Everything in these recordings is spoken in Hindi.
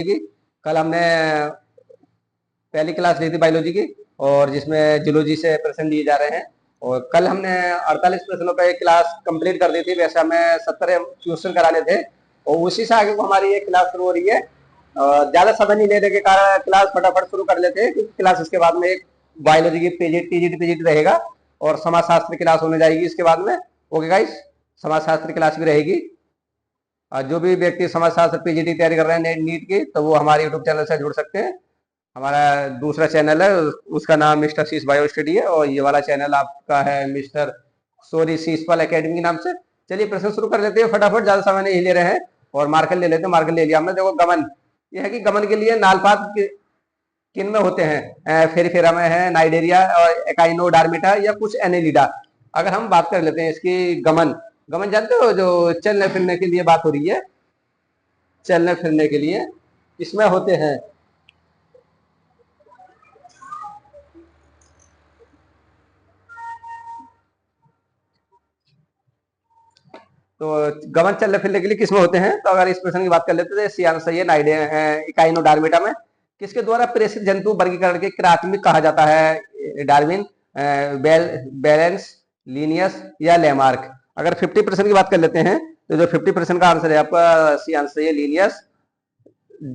की। कल हमने पहली क्लास ली थी बायोलॉजी की, और जिसमें जूलॉजी से प्रश्न लिए जा रहे हैं। और कल हमने 48 प्रश्नों पर एक क्लास कंप्लीट कर दी थी। वैसे हमें 70 क्वेश्चन कराने थे, और उसी से आगे को हमारी ये क्लास शुरू हो रही है। ज्यादा समय नहीं लेने के कारण क्लास फटाफट शुरू कर लेते हैं, क्योंकि क्लास इसके बाद में एक बायोलॉजी की टीजीटी रहेगा, और समाजशास्त्र क्लास होने जाएगी इसके बाद में। ओके गाइस, समाजशास्त्र क्लास भी रहेगी। जो भी व्यक्ति समाजशास्त्र पीजीटी तैयारी कर रहे हैं नीट की, तो वो हमारे यूट्यूब चैनल से जुड़ सकते हैं। हमारा दूसरा चैनल है, उसका नाम मिस्टर शीश बायो स्टडी है, और ये वाला चैनल आपका है मिस्टर सोरी शीशपाल एकेडमी के नाम से। चलिए प्रश्न शुरू कर लेते हैं फटाफट, ज्यादा समय नहीं ले रहे हैं। और मार्कर ले लेते हैं। मार्कर ले लिया हमने। देखो गमन, ये है कि गमन के लिए नालपात किन में होते हैं? फेरिफेरा में है, नाइडेरिया और एकाइनोडार्मिटा या कुछ एनेलिडा। अगर हम बात कर लेते हैं इसकी गमन, गमन जानते हो, जो चलने फिरने के लिए बात हो रही है, चलने फिरने के लिए इसमें होते हैं। तो गमन चलने फिरने के लिए किसमें होते हैं? तो अगर इस प्रश्न की बात कर लेते हैं, सी आंसर ये नाइडे इकाइनोडार्मिटा में। किसके द्वारा प्रेषित जंतु वर्गीकरण के प्राथमिक कहा जाता है? डार्विन, बैलेंस, लीनियस या लेमार्क। अगर 50% की बात कर लेते हैं, तो जो 50% का आंसर है आपका सी आंसर ये लीनियस।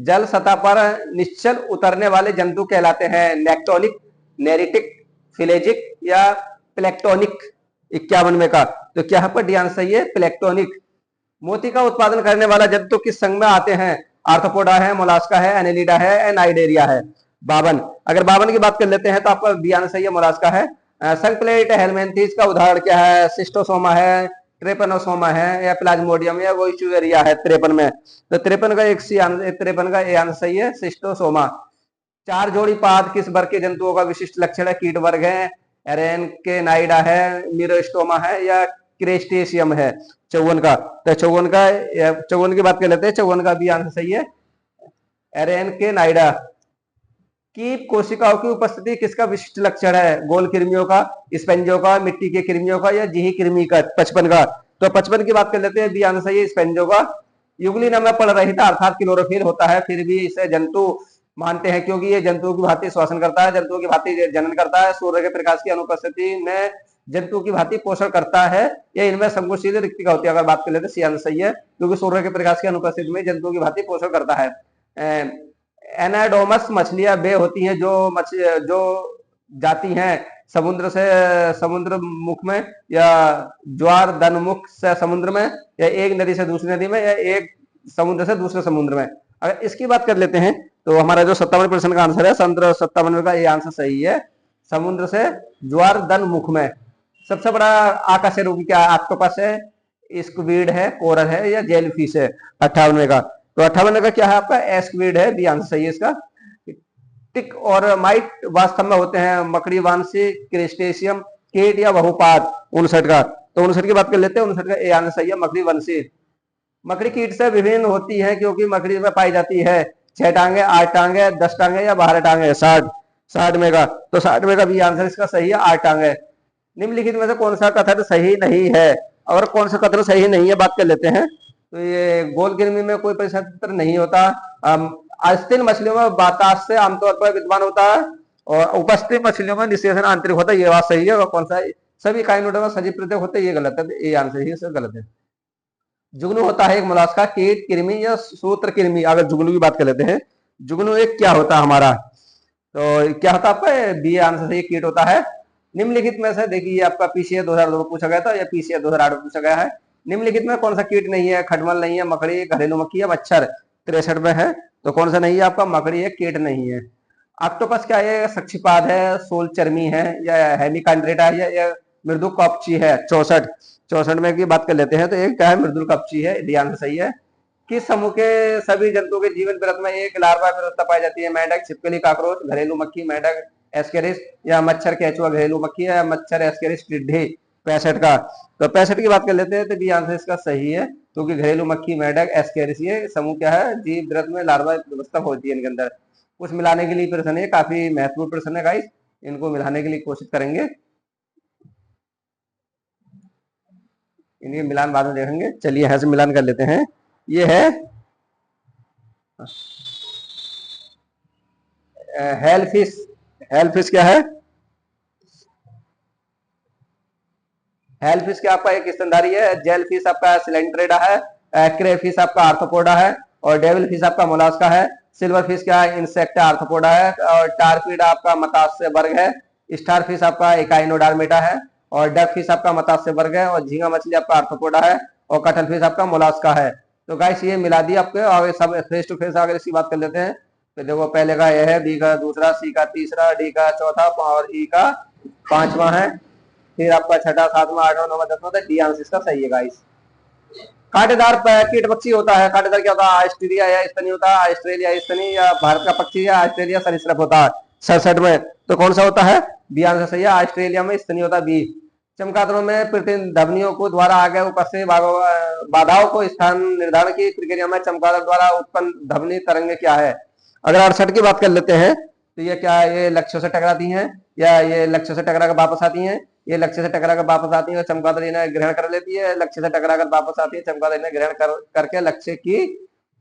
जल सतह पर निश्चल उतरने वाले जंतु कहलाते हैं नेक्टोनिक, नेरिटिक, फिलेजिक या प्लेक्टोनिक। 51 में का, तो क्या है पर डी आंसर है प्लेक्टोनिक। मोती का उत्पादन करने वाला जंतु किस संघ में आते हैं? आर्थ्रोपोडा है, मोलास्का है, एनेलिडा है, एनाइडेरिया है। 52, अगर 52 की बात कर लेते हैं, तो आपका बी आंसर है मोलास्का है। संकप्लेट हेलमेंथिस का उदाहरण क्या है? सिस्टोसोमा है, ट्रेपनोसोमा है, या प्लाज्मोडियम या वोइचुएरिया है 53 में। तो 53 का एक सी आंसर, 53 का ए आंसर सही है, सिस्टोसोमा। चार जोड़ी पाद किस वर्ग के जंतुओं का विशिष्ट लक्षण है? कीट वर्ग है, एरेन के नाइडा है, मीरोस्टोमा है, या क्रेस्टेशियम है। 54 का, तो 54 की बात कर लेते हैं। 54 का भी आंसर सही है, एरेन के नाइडा। की कोशिकाओं की उपस्थिति किसका विशिष्ट लक्षण है? गोल कृमियों का, स्पेंजो का, मिट्टी के कृमियों का, या जीही कृमि का। 55 का, तो 55 की बात कर लेते हैं। बी आंसर ये स्पेंजो का। युगली में पड़ रही था, अर्थात क्लोरोफिल होता है, फिर भी इसे जंतु मानते हैं, क्योंकि ये जंतुओं की भांति श्वसन करता है, जंतुओं की भांति जनन करता है, सूर्य के प्रकाश की अनुपस्थिति में जंतु की भांति पोषण करता है, या इनमें संकुचित रिक्तिका होती है। अगर बात कर लेते हैं, सी आंसर सही है, क्योंकि सूर्य के प्रकाश की अनुपस्थिति में जंतुओं की भांति पोषण करता है। एनाडोमस मछलियां वे होती हैं जो जाती हैं समुद्र से समुद्र मुख में, या ज्वार धनमुख से समुद्र में, या एक नदी से दूसरी नदी में, या एक समुद्र से दूसरे समुद्र में। अगर इसकी बात कर लेते हैं, तो हमारा जो 57% का आंसर है, 57 का ये आंसर सही है, समुद्र से ज्वार धन मुख में। सबसे बड़ा आकाशीय रोगी क्या ऑक्टोपस है, स्क्विड है, कोरल है, या जेलफिश है। 58 का, तो 58 का क्या है आपका? एस्क्विड है, बी आंसर सही है इसका। टिक और माइट वास्तव में होते हैं मकड़ी, वांसी, क्रेस्टेशियम, कीट या बहुपाद। 59 का, तो 59 की बात कर लेते हैं। 59 का ए आंसर सही है, मकड़ी, वंशी। मकड़ी कीट से विभिन्न होती है, क्योंकि मकड़ी में पाई जाती है 6 टांगे, 8 टांगे, 10 टांगे, या 12 टांगे। 60 में का, तो 60 में का भी आंसर इसका सही है, 8 टांगे। निम्नलिखित में से कौन सा कथन सही नहीं है? और कौन सा कथन सही नहीं है बात कर लेते हैं, तो ये गोल कृमि में कोई परिक्षेत्र नहीं होता। अस्थिन मछलियों में बातास से आमतौर पर विद्यमान होता है, और उपस्थित मछलियों में निषेचन आंतरिक होता है। ये बात सही है। और कौन सा? सभी काइनोडा में सजीव प्रत्यय होते हैं, ये गलत है, ये आंसर ही सब गलत है। जुगनू होता है एक मोलास्का, कीट, कृमि या सूत्र कृमि। अगर जुगनू की बात कर लेते हैं, जुगनू एक क्या होता है हमारा? तो क्या होता है आपका? बी आंसर से ये कीट होता है। निम्नलिखित में से देखिए, आपका पीसीए 2002 में पूछा गया था, या पीसीए 2008 में पूछा गया है। निम्नलिखित में कौन सा कीट नहीं है? खटमल नहीं है, मकड़ी, घरेलू मक्खी या मच्छर। 63 में है, तो कौन सा नहीं है आपका? मकड़ी है, कीट नहीं है। ऑक्टोपस क्या है? सक्षिपाद है, सोल चर्मी है, या हेमिकांड्रेटा है, या मृदु कपची है। 64 में की बात कर लेते हैं, तो एक क्या है? मृदुल कपची है, ध्यान से सही है। किस समूह के सभी जंतुओं के जीवन वृत्त में एक लार्वा व्यवस्था पाई जाती है? मेंढक, छिपकली, काकरोच, घरेलू मक्खी, मेंढक, एस्केरिस, या मच्छर, केचुआ, घरेलू मक्खी, या मच्छर, एस्केरिस, टिड्डी। 65 का, तो 65 की बात कर लेते हैं, तो बी आंसर इसका सही है, क्योंकि घरेलू मक्खी, मेंढक, एस्केरिस ये समूह क्या है? जीव वृत्त में लार्वा व्यवस्था होती है इनके अंदर। कुछ मिलाने के लिए प्रश्न है, काफी महत्वपूर्ण प्रश्न है गाइस, इनको मिलाने के लिए कोशिश करेंगे, इनके मिलान बाद में देखेंगे। चलिए यहाँ से मिलान कर लेते हैं। ये है हेलफिश, हेलफिश क्या है? हेलफिश क्या आपका एक स्तनधारी है, जेलफिश आपका सिलेंट्रेटा है, क्रेफिश आपका आर्थ्रोपोडा है, और डेविल फिश आपका मोलास्का है, सिल्वर फिश क्या है? इंसेक्ट आर्थ्रोपोडा है, और टारपीड आपका मत्स्य वर्ग है, स्टार फिश आपका एकाइनोडर्मेटा है, और डक फिश आपका मत्स्य वर्ग है, और झींगा मछली आपका आर्थ्रोपोडा है, और कटल फिश आपका मोलास्का है। तो गाइस ये मिला दिया आपके, और सब फेस टू फेस अगर इसकी बात कर लेते हैं तो देखो पहले का ये है, बी का दूसरा, सी का तीसरा, डी का चौथा और ई का पांचवा है, फिर आपका छठा सातवां आठवां नौवां दसवां तक। डी आंसर इसका सही है गाइस। कांटेदार कीट पक्षी होता है, कांटेदार क्या होता है? ऑस्ट्रेलिया या स्तनी होता है, ऑस्ट्रेलिया स्तनी, या भारत का पक्षी या ऑस्ट्रेलिया सरीसृप होता है। 67 में तो कौन सा होता है? बी आंसर सही है, ऑस्ट्रेलिया में स्तनी होता है, बी। चमगादड़ों में प्रतिध्वनियों ध्वनियों को द्वारा आगे उपस्थित बाधाओं को स्थान निर्धारण की प्रक्रिया में चमगादड़ द्वारा उत्पन्न ध्वनि तरंग क्या है? अगर 68 की बात कर लेते हैं तो ये क्या है? ये लक्ष्यों से टकराती हैं, या ये लक्ष्य से टकरा कर वापस आती हैं? ये लक्ष्य से टकरा कर वापस आती है और चमगादड़ इन्हें ग्रहण कर लेती है, लक्ष्य से टकरा कर वापस आती है, चमगादड़ इन्हें ग्रहण करके लक्ष्य की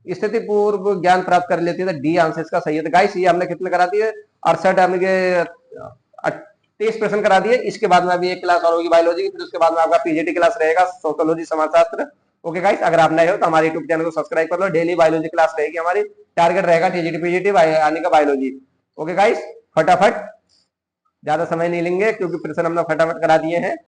स्थिति पूर्व ज्ञान प्राप्त कर लेती है। तो डी आंसर इसका सही है। तो गाइस ये हमने कितने करा दिए? 68 हमने 30 प्रश्न करा दिए। इसके बाद में अभी एक क्लास और होगी बायोलॉजी की, फिर उसके बाद में आपका पीजीटी क्लास रहेगा, सोशियोलॉजी समाजशास्त्र। ओके गाइस, अगर आप नए हो तो हमारे यूट्यूब चैनल को सब्सक्राइब कर लो, डेली बायोलॉजी क्लास रहेगी हमारी, टारगेट रहेगा टीजीटी पीजीटी आने का बायोलॉजी। ओके गाइस, फटाफट, ज्यादा समय नहीं लेंगे क्योंकि प्रश्न हमने फटाफट करा दिए हैं।